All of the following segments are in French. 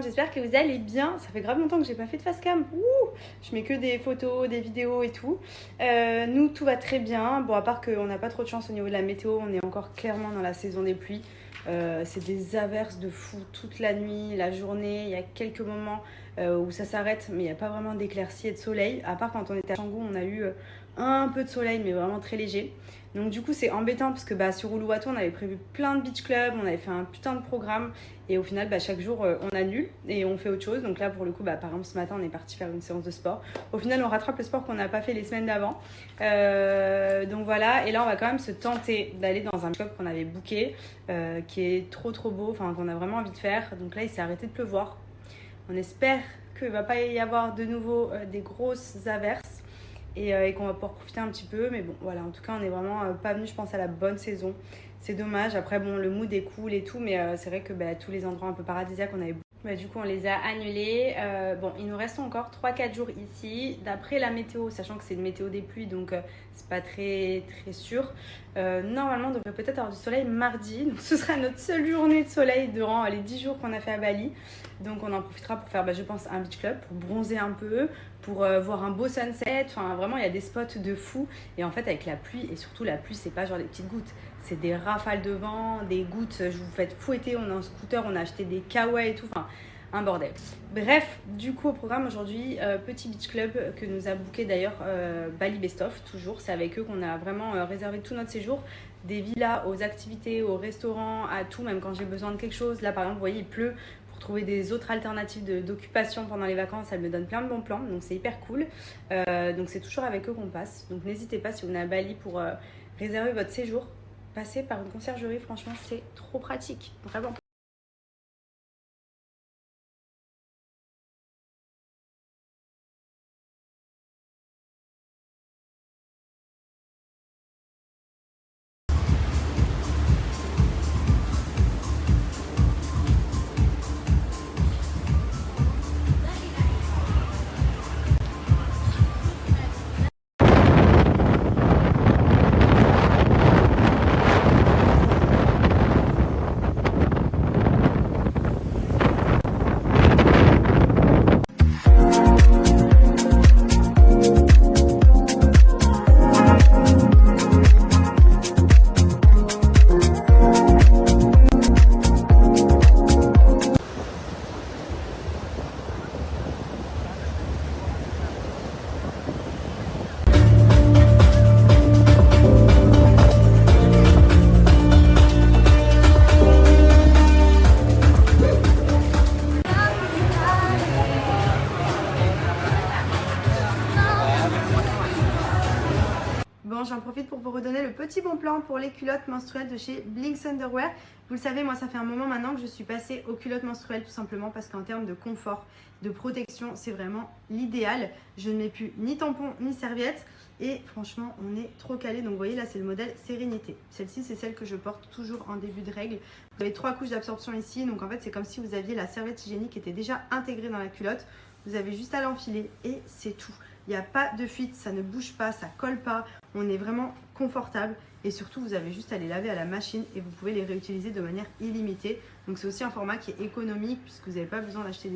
monde, j'espère que vous allez bien. Ça fait grave longtemps que j'ai pas fait de face cam. Je mets que des photos, des vidéos et tout. Nous, tout va très bien. Bon, à part qu'on n'a pas trop de chance au niveau de la météo, on est encore clairement dans la saison des pluies. C'est des averses de fou toute la nuit, la journée. Il y a quelques moments où ça s'arrête, mais il n'y a pas vraiment d'éclaircies et de soleil. À part quand on était à Canggu, on a eu un peu de soleil, mais vraiment très léger. Donc du coup c'est embêtant parce que sur Uluwatu on avait prévu plein de beach clubs, on avait fait un putain de programme et au final chaque jour on annule et on fait autre chose. Donc là pour le coup par exemple ce matin on est parti faire une séance de sport. Au final on rattrape le sport qu'on n'a pas fait les semaines d'avant. Donc voilà, et là on va quand même se tenter d'aller dans un beach club qu'on avait booké qui est trop beau, enfin qu'on a vraiment envie de faire. Donc là il s'est arrêté de pleuvoir. On espère qu'il ne va pas y avoir de nouveau des grosses averses. Et qu'on va pouvoir profiter un petit peu, mais bon voilà, en tout cas on est vraiment pas venu je pense à la bonne saison, c'est dommage. Après bon, le mood est cool et tout, mais c'est vrai que tous les endroits un peu paradisiaques on avait du coup on les a annulés. Bon, il nous reste encore 3-4 jours ici d'après la météo, sachant que c'est une météo des pluies, donc c'est pas très sûr. Normalement on devrait peut-être avoir du soleil mardi, donc ce sera notre seule journée de soleil durant les 10 jours qu'on a fait à Bali. Donc on en profitera pour faire je pense un beach club, pour bronzer un peu, pour voir un beau sunset. Enfin vraiment il y a des spots de fou. Et en fait avec la pluie, et surtout la pluie c'est pas genre des petites gouttes, c'est des rafales de vent, des gouttes, je vous faites fouetter. On est en scooter, on a acheté des kawaii et tout, enfin un bordel. Bref, du coup au programme aujourd'hui, petit beach club que nous a booké d'ailleurs Bali Best of, toujours. C'est avec eux qu'on a vraiment réservé tout notre séjour, des villas aux activités, aux restaurants, à tout, même quand j'ai besoin de quelque chose. Là par exemple vous voyez il pleut, trouver des autres alternatives d'occupation pendant les vacances, elle me donne plein de bons plans, donc c'est hyper cool. Donc c'est toujours avec eux qu'on passe, donc n'hésitez pas si vous venez à Bali pour réserver votre séjour, passez par une conciergerie, franchement c'est trop pratique, vraiment. Bon, j'en profite pour vous redonner le petit bon plan pour les culottes menstruelles de chez Blinks Underwear. Vous le savez, moi ça fait un moment maintenant que je suis passée aux culottes menstruelles, tout simplement parce qu'en termes de confort, de protection, c'est vraiment l'idéal. Je ne mets plus ni tampon ni serviette et franchement on est trop calé. Donc vous voyez là c'est le modèle Sérénité. Celle-ci c'est celle que je porte toujours en début de règle. Vous avez 3 couches d'absorption ici, donc en fait c'est comme si vous aviez la serviette hygiénique qui était déjà intégrée dans la culotte. Vous avez juste à l'enfiler et c'est tout. Il n'y a pas de fuite, ça ne bouge pas, ça colle pas. On est vraiment confortable et surtout vous avez juste à les laver à la machine et vous pouvez les réutiliser de manière illimitée. Donc c'est aussi un format qui est économique puisque vous n'avez pas besoin d'acheter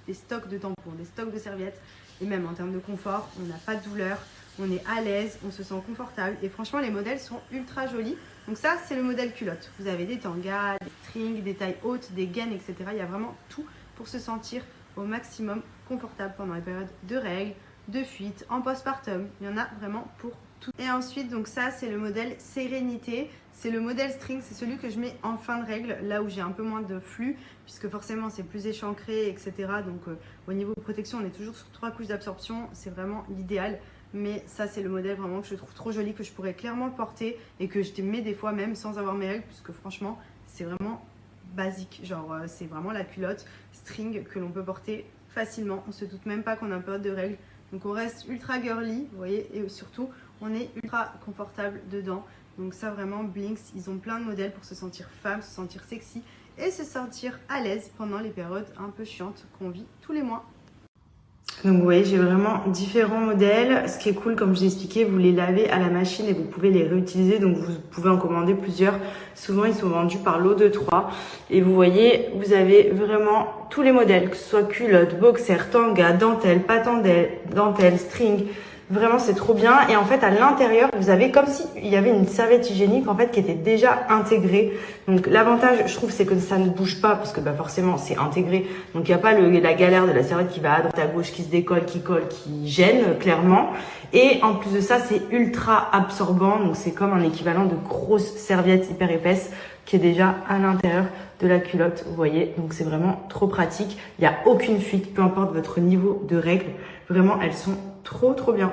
des stocks de tampons, des stocks de serviettes. Et même en termes de confort, on n'a pas de douleur, on est à l'aise, on se sent confortable et franchement les modèles sont ultra jolis. Donc ça c'est le modèle culotte. Vous avez des tangas, des strings, des tailles hautes, des gaines, etc. Il y a vraiment tout pour se sentir au maximum confortable pendant les périodes de règles, de fuite, en postpartum. Il y en a vraiment pour tout. Et ensuite, donc ça, c'est le modèle Sérénité. C'est le modèle string, c'est celui que je mets en fin de règle, là où j'ai un peu moins de flux, puisque forcément c'est plus échancré, etc. Donc au niveau protection, on est toujours sur 3 couches d'absorption. C'est vraiment l'idéal. Mais ça, c'est le modèle vraiment que je trouve trop joli, que je pourrais clairement porter et que je mets des fois même sans avoir mes règles, puisque franchement, c'est vraiment basique. Genre, c'est vraiment la culotte string que l'on peut porter facilement. On se doute même pas qu'on a un période de règles. Donc on reste ultra girly, vous voyez, et surtout on est ultra confortable dedans. Donc ça vraiment, Blinks, ils ont plein de modèles pour se sentir femme, se sentir sexy et se sentir à l'aise pendant les périodes un peu chiantes qu'on vit tous les mois. Donc vous voyez, j'ai vraiment différents modèles. Ce qui est cool, comme je vous ai expliqué, vous les lavez à la machine et vous pouvez les réutiliser. Donc vous pouvez en commander plusieurs. Souvent, ils sont vendus par lot de 3. Et vous voyez, vous avez vraiment tous les modèles, que ce soit culotte, boxer, tanga, dentelle, pas dentelle, string. Vraiment, c'est trop bien. Et en fait, à l'intérieur, vous avez comme s'il y avait une serviette hygiénique en fait qui était déjà intégrée. Donc l'avantage, je trouve, c'est que ça ne bouge pas parce que forcément, c'est intégré. Donc il n'y a pas la galère de la serviette qui va à droite à gauche, qui se décolle, qui colle, qui gêne clairement. Et en plus de ça, c'est ultra absorbant. Donc c'est comme un équivalent de grosse serviette hyper épaisse qui est déjà à l'intérieur de la culotte, vous voyez. Donc c'est vraiment trop pratique. Il n'y a aucune fuite, peu importe votre niveau de règles. Vraiment, elles sont trop bien.